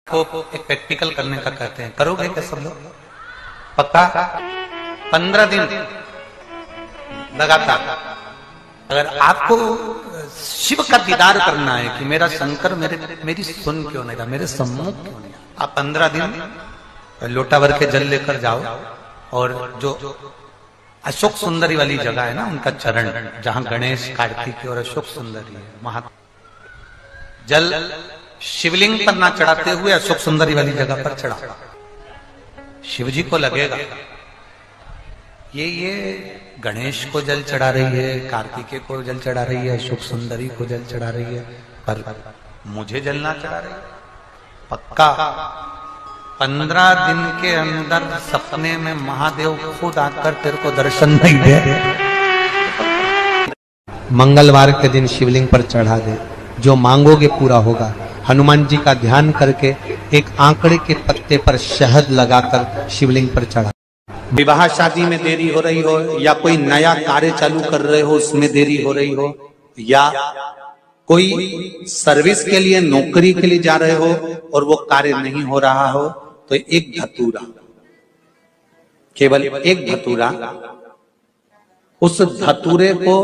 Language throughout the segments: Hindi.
को एक प्रैक्टिकल करने का कहते हैं। करोगे क्या सब लोग? पक्का? 15 दिन लगातार। अगर आपको शिव का दीदार करना है कि मेरा शंकर मेरी सुन क्यों नहीं रहा, मेरे सम्मुख क्यों नहीं, आप 15 दिन लोटा भर के जल लेकर जाओ और जो अशोक सुंदरी वाली जगह है ना, उनका चरण, जहां गणेश, कार्तिक और अशोक सुंदरी है, वहां जल शिवलिंग पर ना चढ़ाते हुए अशोक सुंदरी वाली जगह पर चढ़ा। शिव जी को लगेगा ये गणेश को जल चढ़ा रही है, कार्तिकेय को जल चढ़ा रही है, अशोक सुंदरी को जल चढ़ा रही है, पर मुझे जल ना चढ़ा रही है। पक्का 15 दिन के अंदर सपने में महादेव खुद आकर तेरे को दर्शन नहीं दे, मंगलवार के दिन शिवलिंग पर चढ़ा दे, जो मांगोगे पूरा होगा। हनुमान जी का ध्यान करके एक आंकड़े के पत्ते पर शहद लगाकर शिवलिंग पर चढ़ा। विवाह शादी में देरी हो रही हो, या कोई नया कार्य चालू कर रहे हो उसमें देरी हो रही हो, या कोई सर्विस के लिए, नौकरी के लिए जा रहे हो और वो कार्य नहीं हो रहा हो, तो एक धतूरा, केवल एक धतूरा, उस धतूरे को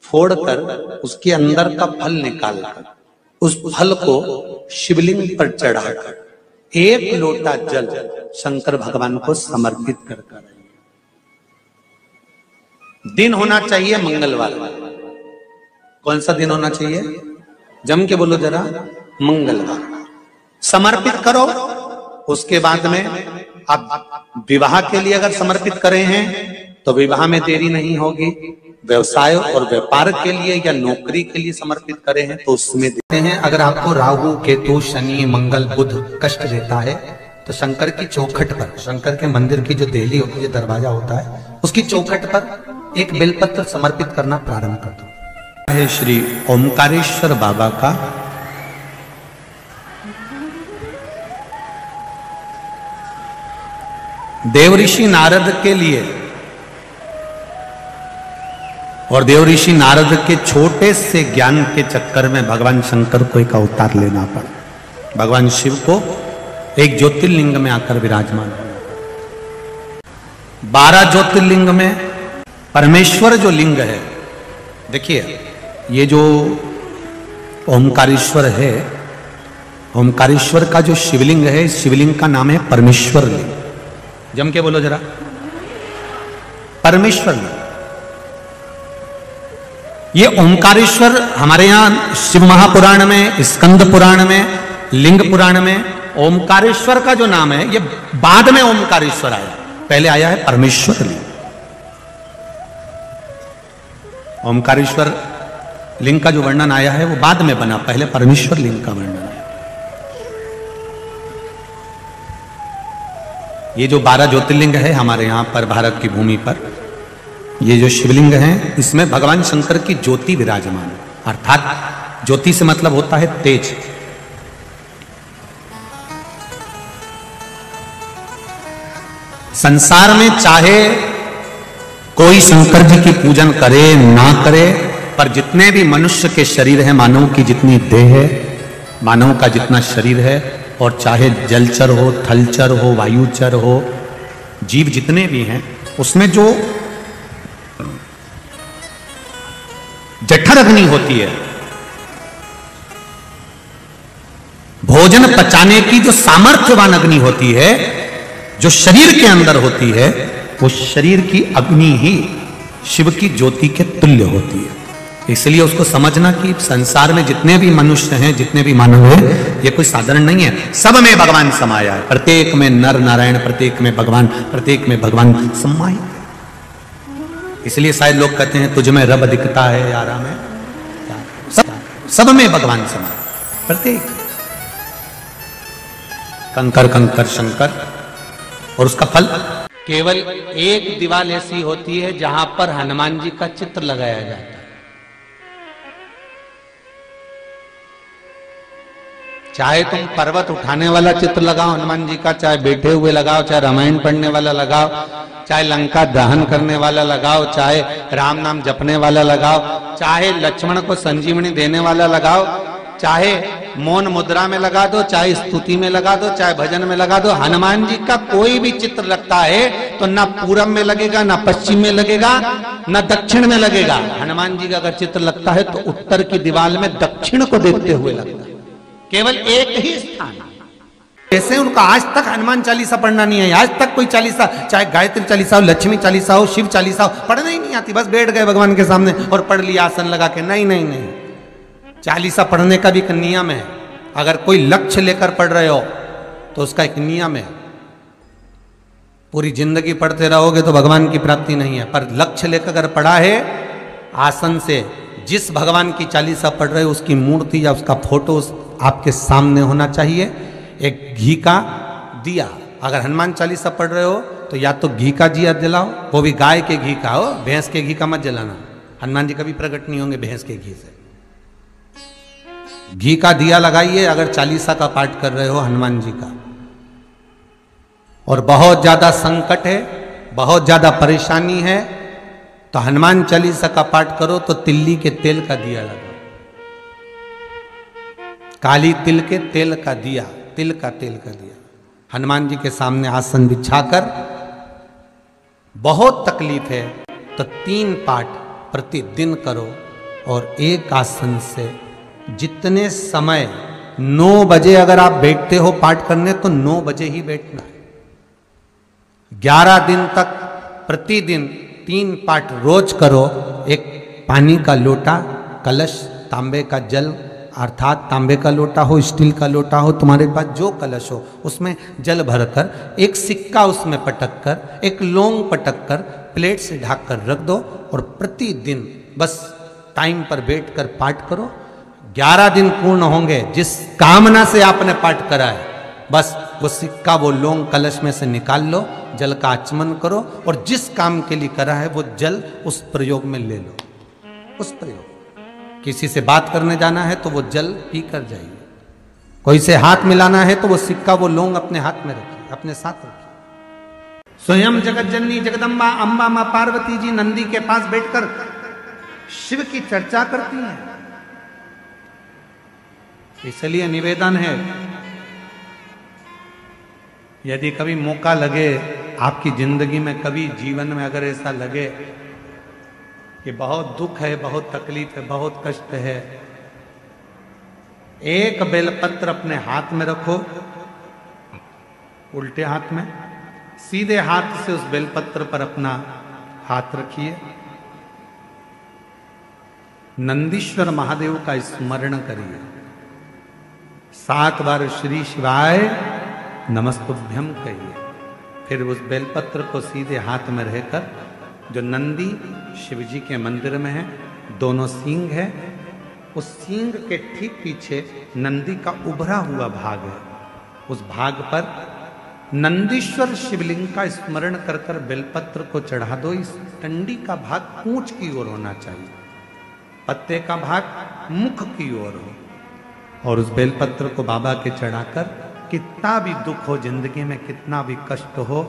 फोड़कर उसके अंदर का फल निकालकर उस फल को शिवलिंग पर चढ़ाकर एक लोटा जल शंकर भगवान को समर्पित कर। दिन होना चाहिए मंगलवार। कौन सा दिन होना चाहिए? जम के बोलो जरा, मंगलवार। समर्पित करो। उसके बाद में आप विवाह के लिए अगर समर्पित करे हैं तो विवाह में देरी नहीं होगी। व्यवसाय और व्यापार के लिए या नौकरी के लिए समर्पित करे हैं तो उसमें देते हैं। अगर आपको राहु, केतु, शनि, मंगल, बुध कष्ट देता है तो शंकर की चौखट पर, शंकर के मंदिर की जो देहली होती है, दरवाजा होता है, उसकी चौखट पर एक बेलपत्र समर्पित करना प्रारंभ कर दो। है श्री ओमकारेश्वर बाबा का देवऋषि नारद के लिए, और देवऋषि नारद के छोटे से ज्ञान के चक्कर में भगवान शंकर को एक अवतार लेना पड़ा। भगवान शिव को एक ज्योतिर्लिंग में आकर विराजमान हुए। 12 ज्योतिर्लिंग में परमेश्वर जो लिंग है, देखिए ये जो ओमकारेश्वर है, ओमकारेश्वर का जो शिवलिंग है, इस शिवलिंग का नाम है परमेश्वर लिंग। जम के बोलो जरा, परमेश्वर लिंग। ये ओमकारेश्वर हमारे यहां शिव महापुराण में, स्कंद पुराण में, लिंग पुराण में ओमकारेश्वर का जो नाम है, ये बाद में ओमकारेश्वर आया, पहले आया है परमेश्वर लिंग। ओमकारेश्वर लिंग का जो वर्णन आया है वो बाद में बना, पहले परमेश्वर लिंग का वर्णन है। ये जो 12 ज्योतिर्लिंग है हमारे यहां पर भारत की भूमि पर, ये जो शिवलिंग हैं, इसमें भगवान शंकर की ज्योति विराजमान है। अर्थात ज्योति से मतलब होता है तेज। संसार में चाहे कोई शंकर जी की पूजन करे ना करे, पर जितने भी मनुष्य के शरीर है, मानव की जितनी देह है, मानव का जितना शरीर है, और चाहे जलचर हो, थलचर हो, वायुचर हो, जीव जितने भी हैं, उसमें जो जठर अग्नि होती है, भोजन पचाने की जो सामर्थ्यवान अग्नि होती है, जो शरीर के अंदर होती है, वो शरीर की अग्नि ही शिव की ज्योति के तुल्य होती है। इसलिए उसको समझना कि संसार में जितने भी मनुष्य हैं, जितने भी मानव हैं, ये कोई साधारण नहीं है। सब में भगवान समाया है, प्रत्येक में नर नारायण, प्रत्येक में भगवान, प्रत्येक में भगवान समाया। इसलिए शायद लोग कहते हैं तुझ में रब दिखता है यारा में, सब में भगवान समा, प्रत्येक कंकर कंकर शंकर। और उसका फल केवल एक दीवार ऐसी होती है जहां पर हनुमान जी का चित्र लगाया जाता है। चाहे तुम पर्वत उठाने वाला चित्र लगाओ हनुमान जी का, चाहे बैठे हुए लगाओ, चाहे रामायण पढ़ने वाला लगाओ, चाहे लंका दहन करने वाला लगाओ, चाहे राम नाम जपने वाला लगाओ, चाहे लक्ष्मण को संजीवनी देने वाला लगाओ, चाहे मौन मुद्रा में लगा दो, चाहे स्तुति में लगा दो, चाहे भजन में लगा दो, हनुमान जी का कोई भी चित्र लगता है तो ना पूरब में लगेगा, ना पश्चिम में लगेगा, ना दक्षिण में लगेगा। हनुमान जी का अगर चित्र लगता है तो उत्तर की दीवार में दक्षिण को देखते हुए लगता है, केवल एक ही स्थान। ऐसे उनका आज तक हनुमान चालीसा पढ़ना नहीं है, आज तक कोई चालीसा, चाहे गायत्री चालीसा हो, लक्ष्मी चालीसा हो, शिव चालीसा हो, पढ़ना ही नहीं आती। बस बैठ गए भगवान के सामने और पढ़ लिया आसन लगा के। नहीं नहीं नहीं, चालीसा पढ़ने का भी एक नियम है। अगर कोई लक्ष्य लेकर पढ़ रहे हो तो उसका एक नियम है। पूरी जिंदगी पढ़ते रहोगे तो भगवान की प्राप्ति नहीं है, पर लक्ष्य लेकर अगर पढ़ा है आसन से, जिस भगवान की चालीसा पढ़ रहे हो उसकी मूर्ति या उसका फोटो आपके सामने होना चाहिए। एक घी का दिया, अगर हनुमान चालीसा पढ़ रहे हो तो या तो घी का दिया जलाओ, वो भी गाय के घी का हो, भैंस के घी का मत जलाना। हनुमान जी कभी प्रकट नहीं होंगे भैंस के घी से। घी का दिया लगाइए अगर चालीसा का पाठ कर रहे हो हनुमान जी का। और बहुत ज्यादा संकट है, बहुत ज्यादा परेशानी है तो हनुमान चालीसा का पाठ करो तो तिल्ली के तेल का दिया लगाओ, काली तिल के तेल का दिया, तिल का तेल का दिया हनुमान जी के सामने आसन बिछाकर। बहुत तकलीफ है तो 3 पाठ प्रतिदिन करो और एक आसन से जितने समय 9 बजे अगर आप बैठते हो पाठ करने तो 9 बजे ही बैठना है। 11 दिन तक प्रतिदिन 3 पाठ रोज करो। एक पानी का लोटा, कलश, तांबे का जल अर्थात तांबे का लोटा हो, स्टील का लोटा हो, तुम्हारे पास जो कलश हो उसमें जल भरकर एक सिक्का उसमें पटक कर, एक लौंग पटक कर प्लेट से ढक कर रख दो और प्रतिदिन बस टाइम पर बैठकर पाठ करो। 11 दिन पूर्ण होंगे, जिस कामना से आपने पाठ करा है बस वो सिक्का, वो लौंग कलश में से निकाल लो, जल का आचमन करो और जिस काम के लिए करा है वो जल उस प्रयोग में ले लो। उस प्रयोग, किसी से बात करने जाना है तो वो जल पी कर जाइए, कोई से हाथ मिलाना है तो वो सिक्का, वो लौंग अपने हाथ में रखिए, अपने साथ रखिए। स्वयं जगत जननी जगदम्बा अम्बा मां पार्वती जी नंदी के पास बैठकर शिव की चर्चा करती हैं। इसलिए निवेदन है, यदि कभी मौका लगे आपकी जिंदगी में, कभी जीवन में अगर ऐसा लगे कि बहुत दुख है, बहुत तकलीफ है, बहुत कष्ट है, एक बेलपत्र अपने हाथ में रखो, उल्टे हाथ में, सीधे हाथ से उस बेलपत्र पर अपना हाथ रखिए, नंदीश्वर महादेव का स्मरण करिए, 7 बार श्री शिवाय नमस्तुभ्यम कहिए। फिर उस बेलपत्र को सीधे हाथ में रहकर, जो नंदी शिव जी के मंदिर में है, दोनों सींग है, उस सींग के ठीक पीछे नंदी का उभरा हुआ भाग है, उस भाग पर नंदीश्वर शिवलिंग का स्मरण कर कर बेलपत्र को चढ़ा दो। इस टंडी का भाग पूंछ की ओर होना चाहिए, पत्ते का भाग मुख की ओर हो, और उस बेलपत्र को बाबा के चढ़ाकर कितना भी दुख हो जिंदगी में, कितना भी कष्ट हो,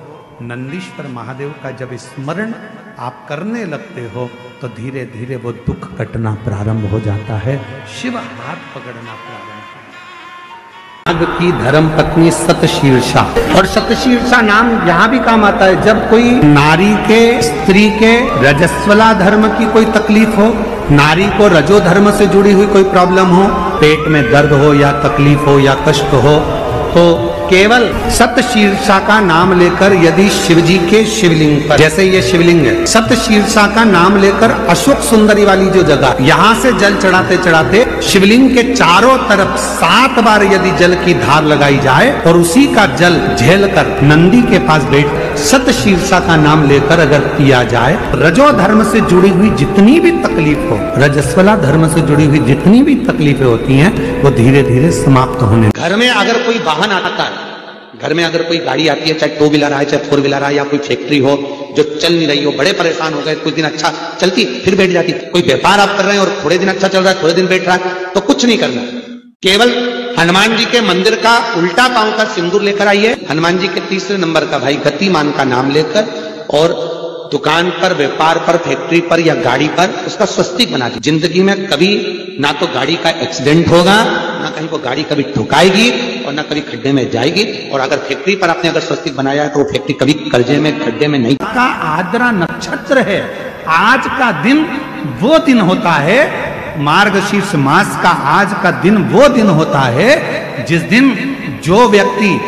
नंदीश्वर महादेव का जब स्मरण आप करने लगते हो तो धीरे धीरे वो दुख कटना प्रारंभ हो जाता है, शिव हाथ पकड़ना प्रारंभ होता है। नाग की धर्म पत्नी सतशीर्षा, और सतशीर्षा नाम यहाँ भी काम आता है जब कोई नारी के, स्त्री के रजस्वला धर्म की कोई तकलीफ हो, नारी को रजो धर्म से जुड़ी हुई कोई प्रॉब्लम हो, पेट में दर्द हो या तकलीफ हो या कष्ट हो, तो केवल सतशीर्षा का नाम लेकर यदि शिवजी के शिवलिंग पर, जैसे ये शिवलिंग है, सतशीर्षा का नाम लेकर अशोक सुंदरी वाली जो जगह, यहां से जल चढ़ाते चढ़ाते शिवलिंग के चारों तरफ 7 बार यदि जल की धार लगाई जाए और उसी का जल झेलकर नंदी के पास बैठ सतशीर्षा का नाम लेकर अगर पिया जाए, रजो धर्म से जुड़ी हुई जितनी भी तकलीफ हो, रजस्वला धर्म से जुड़ी हुई जितनी भी तकलीफें होती हैं, वो धीरे धीरे समाप्त होने। घर में अगर कोई वाहन आता है, घर में अगर कोई गाड़ी आती है, चाहे 2 व्हीलर आए, चाहे 4 व्हीलर आए, या कोई फैक्ट्री हो जो चल नहीं रही हो, बड़े परेशान हो गए, कुछ दिन अच्छा चलती फिर बैठ जाती, कोई व्यापार आप कर रहे हैं और थोड़े दिन अच्छा चल रहा है, थोड़े दिन बैठ रहा है, तो कुछ नहीं करना, केवल हनुमान जी के मंदिर का उल्टा पांव का सिंदूर लेकर आइए, हनुमान जी के 3रे नंबर का भाई गतिमान का नाम लेकर, और दुकान पर, व्यापार पर, फैक्ट्री पर या गाड़ी पर उसका स्वस्तिक बना दी। जिंदगी में कभी ना तो गाड़ी का एक्सीडेंट होगा, ना कहीं वो गाड़ी कभी ठुकाएगी और ना कभी खड्डे में जाएगी। और अगर फैक्ट्री पर आपने अगर स्वस्तिक बनाया है तो वो फैक्ट्री कभी कर्जे में, खड्डे में नहीं। का आर्द्रा नक्षत्र है। आज का दिन वो दिन होता है, मार्गशीर्ष मास का आज का दिन वो दिन होता है जिस दिन जो व्यक्ति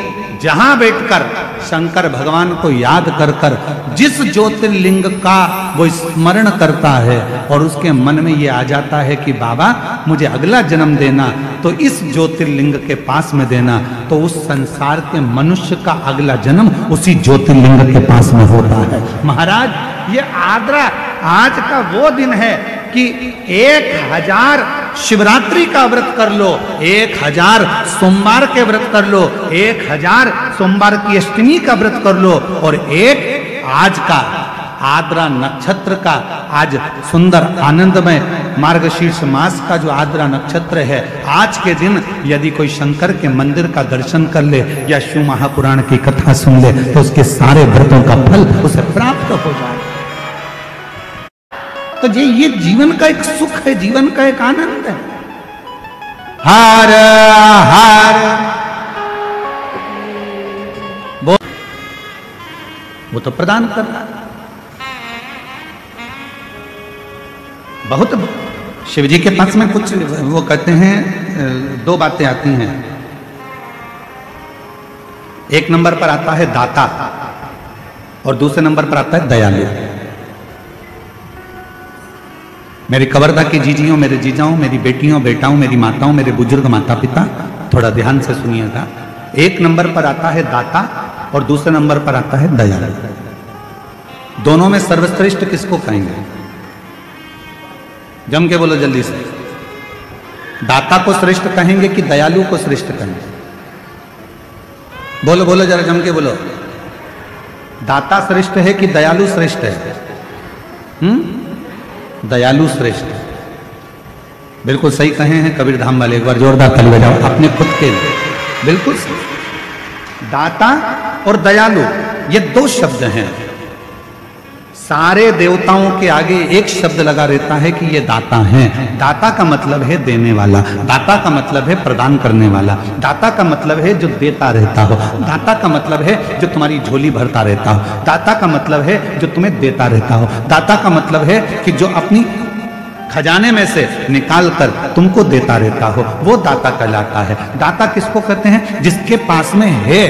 जहां बैठकर शंकर भगवान को याद कर कर जिस ज्योतिर्लिंग का वो स्मरण करता है और उसके मन में ये आ जाता है कि बाबा मुझे अगला जन्म देना तो इस ज्योतिर्लिंग के पास में देना, तो उस संसार के मनुष्य का अगला जन्म उसी ज्योतिर्लिंग के पास में होता है। महाराज ये आर्द्रा आज का वो दिन है कि 1000 शिवरात्रि का व्रत कर लो, 1000 सोमवार के व्रत कर लो, 1000 सोमवार की अष्टमी का व्रत कर लो, और एक आज का आर्द्रा नक्षत्र का आज सुंदर आनंदमय मार्गशीर्ष मास का जो आर्द्रा नक्षत्र है, आज के दिन यदि कोई शंकर के मंदिर का दर्शन कर ले या शिव महापुराण की कथा सुन ले तो उसके सारे व्रतों का फल उसे प्राप्त हो जाए। तो ये जीवन का एक सुख है, जीवन का एक आनंद है। हर हर वो तो प्रदान कर रहा है। बहुत शिव जी के पास में कुछ वो कहते हैं, दो बातें आती हैं। एक नंबर पर आता है दाता और दूसरे नंबर पर आता है दयालु। मेरी कवर्धा की जीजियों, मेरे जीजाओं, मेरी बेटियों, बेटाओं, मेरी माताओं, मेरे बुजुर्ग माता पिता, थोड़ा ध्यान से सुनिएगा। एक नंबर पर आता है दाता और दूसरे नंबर पर आता है दयालु। दोनों में सर्वश्रेष्ठ किसको कहेंगे? जम के बोलो जल्दी से। दाता को श्रेष्ठ कहेंगे कि दयालु को श्रेष्ठ कहेंगे? बोलो बोलो जरा, जम के बोलो। दाता श्रेष्ठ है कि दयालु श्रेष्ठ है? दयालु श्रेष्ठ। बिल्कुल सही कहे हैं कबीर धाम वाले, एक बार जोरदार ताली बजाओ अपने खुद के लिए। बिल्कुल सही। दाता और दयालु ये दो शब्द हैं। सारे देवताओं के आगे एक शब्द लगा रहता है कि ये दाता हैं। दाता का मतलब है देने वाला, दाता का मतलब है प्रदान करने वाला, दाता का मतलब है जो देता रहता हो, दाता का मतलब है जो तुम्हारी झोली भरता रहता हो, दाता का मतलब है जो तुम्हें देता रहता हो, दाता का मतलब है कि जो अपनी खजाने में से निकाल कर तुमको देता रहता हो, वो दाता कहलाता है। दाता किसको कहते हैं? जिसके पास में है,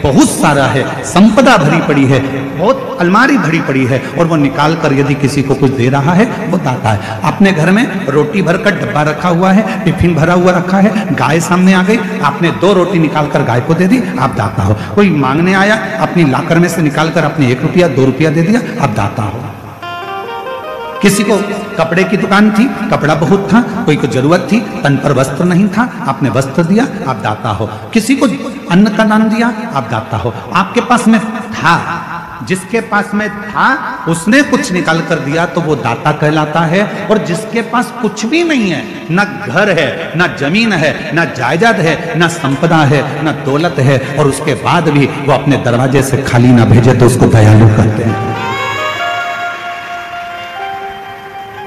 बहुत सारा है, संपदा भरी पड़ी है, बहुत अलमारी भरी पड़ी है और वो निकाल कर यदि किसी को कुछ दे रहा है, वो दाता है। अपने घर में रोटी भरकर डब्बा रखा हुआ है, टिफिन भरा हुआ रखा है, गाय सामने आ गई, आपने 2 रोटी निकाल कर गाय को दे दी, आप दाता हो। कोई मांगने आया, अपनी लाकर में से निकाल कर अपने 1 रुपया 2 रुपया दे दिया, आप दाता हो। किसी को कपड़े की दुकान थी, कपड़ा बहुत था, कोई को जरूरत थी, तन पर वस्त्र नहीं था, आपने वस्त्र दिया, आप दाता हो। किसी को अन्न का दान दिया, आप दाता हो। आपके पास में था, जिसके पास में था उसने कुछ निकाल कर दिया तो वो दाता कहलाता है। और जिसके पास कुछ भी नहीं है, ना घर है, ना जमीन है, ना जायदाद है, ना संपदा है, ना दौलत है, और उसके बाद भी वो अपने दरवाजे से खाली ना भेजे तो उसको दयालु कहते हैं।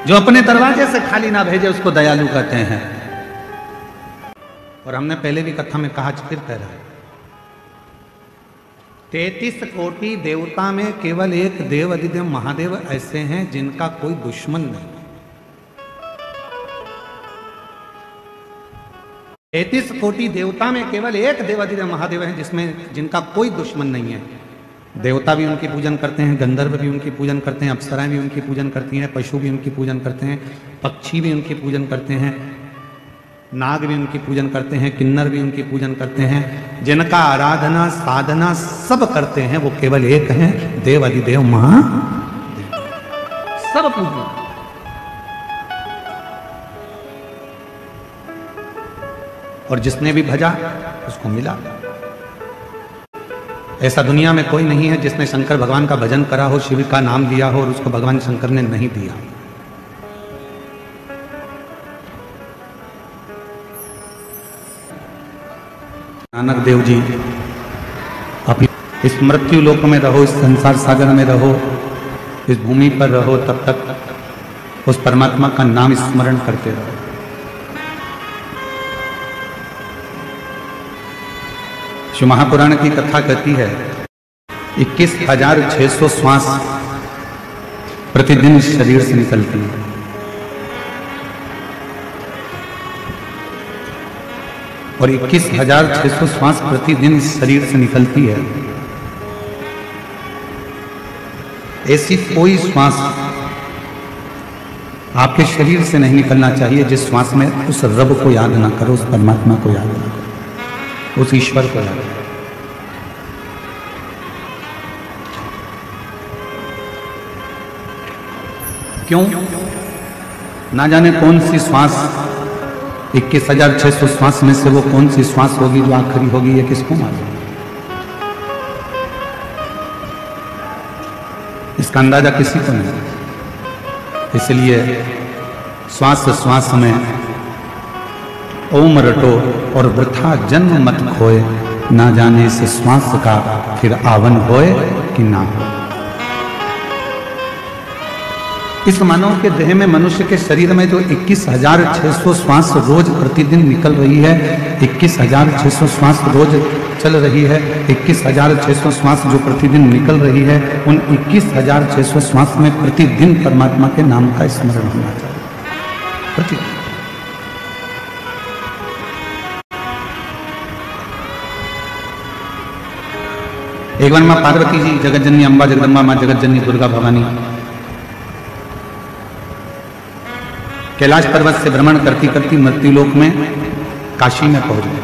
जो अपने दरवाजे से खाली ना भेजे उसको दयालु कहते हैं। और हमने पहले भी कथा में कहा, फिर कह रहा है, 33 कोटि देवता में केवल एक देव अधिदेव महादेव ऐसे हैं जिनका कोई दुश्मन नहीं। 33 कोटि देवता में केवल एक देव अधिदेव महादेव है जिसमें जिनका कोई दुश्मन नहीं है। देवता भी उनकी पूजन करते हैं, गंधर्व भी उनकी पूजन करते हैं, अप्सराएं भी उनकी पूजन करती हैं, पशु भी उनकी पूजन करते हैं, पक्षी भी उनकी पूजन करते हैं, नाग भी उनकी पूजन करते हैं, किन्नर भी उनकी पूजन करते हैं। जिनका आराधना साधना सब करते हैं वो केवल एक हैं, देव अधिदेव महादेव। सब पूजन। और जिसने भी भजा उसको मिला। ऐसा दुनिया में कोई नहीं है जिसने शंकर भगवान का भजन करा हो, शिव का नाम लिया हो और उसको भगवान शंकर ने नहीं दिया। नानक देव जी, आप इस मृत्यु लोक में रहो, इस संसार सागर में रहो, इस भूमि पर रहो तब तक उस परमात्मा का नाम स्मरण करते रहो। शिव महापुराण की कथा कहती है 21,600 श्वास प्रतिदिन शरीर से निकलती है। और 21,600 श्वास प्रतिदिन शरीर से निकलती है। ऐसी कोई श्वास आपके शरीर से नहीं निकलना चाहिए जिस श्वास में उस रब को याद ना करो, उस परमात्मा को याद ना करो, उस ईश्वर को याद करो। क्यों? ना जाने कौन सी श्वास 21,600 श्वास में से वो कौन सी श्वास होगी जो आखिरी होगी, ये किसको मालूम? इसका अंदाजा किसी को नहीं। इसलिए श्वास श्वास में ओम रटो और वृथा जन्म मत खोए, ना जाने इस श्वास का फिर आवन होए कि ना हो। इस मानव के देह में, मनुष्य के शरीर में जो 21,600 श्वास रोज प्रतिदिन निकल रही है, 21,600 श्वास रोज चल रही है, 21,600 श्वास जो प्रतिदिन निकल रही है, उन 21,600 श्वास में प्रतिदिन परमात्मा के नाम का स्मरण होना चाहिए। प्रतिदिन। एक बार मां पार्वती जी, जगतजननी अंबा जगदम्बा, मां जगतजननी दुर्गा भवानी कैलाश पर्वत से भ्रमण करती करती मृत्युलोक में काशी में पहुंच गए।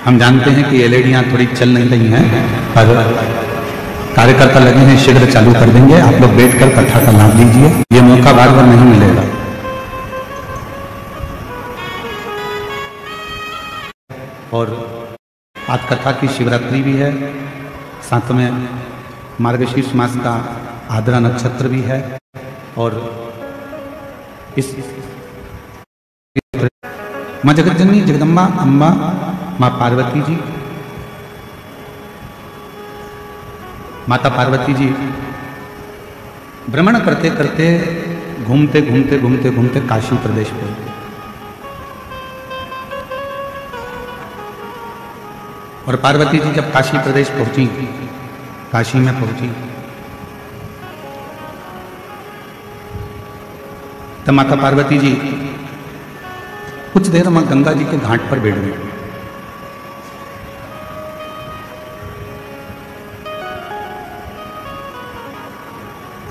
हम जानते हैं कि ये लेडियां थोड़ी चल नहीं रही हैं, पर कार्यकर्ता लगे हैं, शीघ्र चालू कर देंगे। आप लोग बैठकर कथा का लाभ लीजिए, ये मौका बार बार नहीं मिलेगा। और आज कथा की शिवरात्रि भी है, साथ में मार्गशीर्ष मास का आद्रा नक्षत्र भी है। और इस मां जगतजननी जगदम्बा अम्बा मां पार्वती जी, माता पार्वती जी भ्रमण करते करते घूमते घूमते घूमते घूमते काशी प्रदेश पहुंचे। और पार्वती जी जब काशी प्रदेश पहुंची, काशी में पहुंची, तब माता पार्वती जी कुछ देर मां गंगा जी के घाट पर बैठ गई।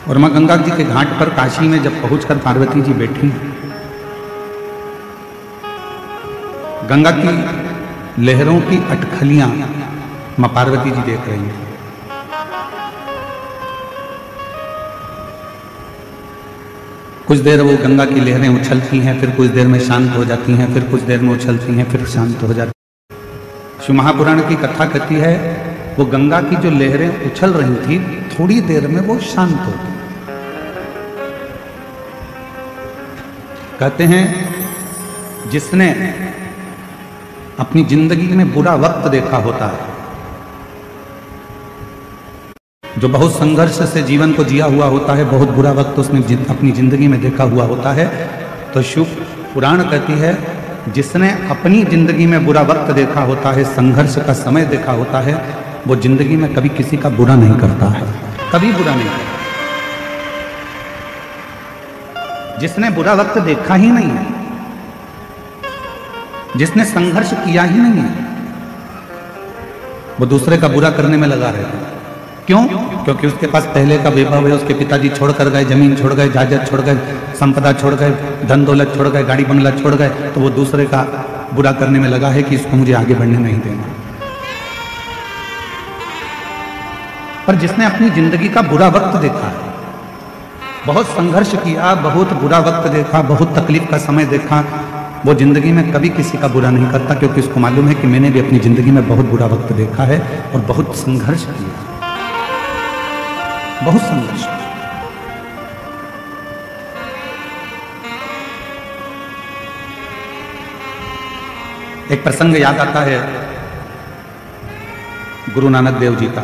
और मां गंगा जी के घाट पर काशी में जब पहुंचकर पार्वती जी बैठी, गंगा की लहरों की अटखलियां मां पार्वती जी देख रही हैं। कुछ देर वो गंगा की लहरें उछलती हैं, फिर कुछ देर में शांत हो जाती हैं, फिर कुछ देर में उछलती हैं, फिर शांत हो जाती हैं। शिव महापुराण की कथा कहती है वो गंगा की जो लहरें उछल रही थी, थोड़ी देर में वो शांत हो गई। कहते हैं जिसने अपनी जिंदगी में बुरा वक्त देखा होता है, जो बहुत संघर्ष से जीवन को जिया हुआ होता है, बहुत बुरा वक्त उसने अपनी जिंदगी में देखा हुआ होता है, तो शिव पुराण कहती है जिसने अपनी जिंदगी में बुरा वक्त देखा होता है, संघर्ष का समय देखा होता है, वो जिंदगी में कभी किसी का बुरा नहीं करता है, कभी बुरा नहीं करता। जिसने बुरा वक्त देखा ही नहीं है, जिसने संघर्ष किया ही नहीं है, वो दूसरे का बुरा करने में लगा रहता है। क्यों? क्योंकि उसके पास पहले का वैभव है, उसके पिताजी छोड़कर गए, जमीन छोड़ गए, जायदाद छोड़ गए, संपदा छोड़ गए, धन दौलत छोड़ गए, गाड़ी बंगला छोड़ गए, तो वो दूसरे का बुरा करने में लगा है कि इसको मुझे आगे बढ़ने नहीं देना। पर जिसने अपनी जिंदगी का बुरा वक्त देखा है, बहुत संघर्ष किया, बहुत बुरा वक्त देखा, बहुत तकलीफ का समय देखा, वो जिंदगी में कभी किसी का बुरा नहीं करता, क्योंकि उसको मालूम है कि मैंने भी अपनी जिंदगी में बहुत बुरा वक्त देखा है और बहुत संघर्ष किया, बहुत संघर्ष। एक प्रसंग याद आता है, गुरु नानक देव जी का।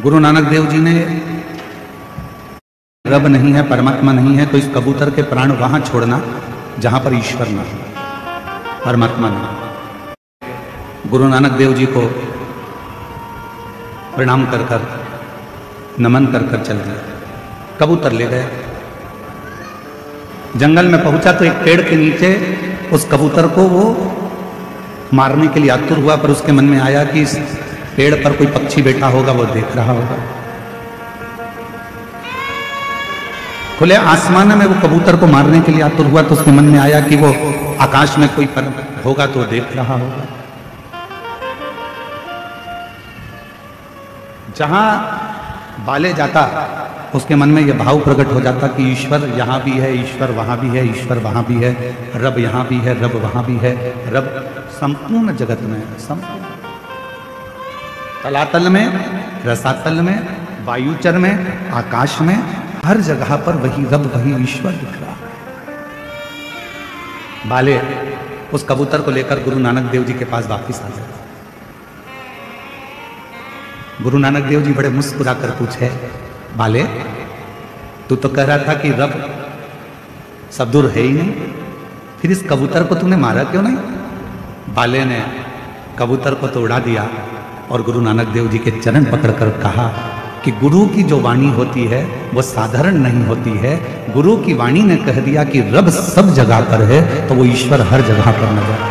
गुरु नानक देव जी ने रब नहीं है, परमात्मा नहीं है, तो इस कबूतर के प्राण वहां छोड़ना जहां पर ईश्वर ना हो, परमात्मा नहीं। गुरु नानक देव जी को प्रणाम कर कर, नमन कर कर चल दिया। कबूतर ले गए। जंगल में पहुंचा तो एक पेड़ के नीचे उस कबूतर को वो मारने के लिए आतुर हुआ, पर उसके मन में आया कि इस पेड़ पर कोई पक्षी बैठा होगा, वो देख रहा होगा। खुले आसमान में वो कबूतर को मारने के लिए आतुर हुआ, तो उसके मन में आया कि वो आकाश में कोई पर होगा तो देख रहा होगा। जहां बाले जाता उसके मन में यह भाव प्रकट हो जाता कि ईश्वर यहां भी है, ईश्वर वहां भी है, ईश्वर वहां भी है, रब यहां भी है, रब वहां भी है, रब संपूर्ण जगत में है। संपूर्ण तलातल में, रसातल में, वायुचर में, आकाश में, हर जगह पर वही रब, वही ईश्वर दिख रहा है। बाले उस कबूतर को लेकर गुरु नानक देव जी के पास वापिस आ गए। गुरु नानक देव जी बड़े मुस्कुराकर पूछे, बाले तू तो कह रहा था कि रब सब दूर है ही नहीं, फिर इस कबूतर को तूने मारा क्यों नहीं? बाले ने कबूतर को तो उड़ा दिया और गुरु नानक देव जी के चरण पकड़कर कहा कि गुरु की जो वाणी होती है वो साधारण नहीं होती है। गुरु की वाणी ने कह दिया कि रब सब जगह पर है, तो वो ईश्वर हर जगह पर नजर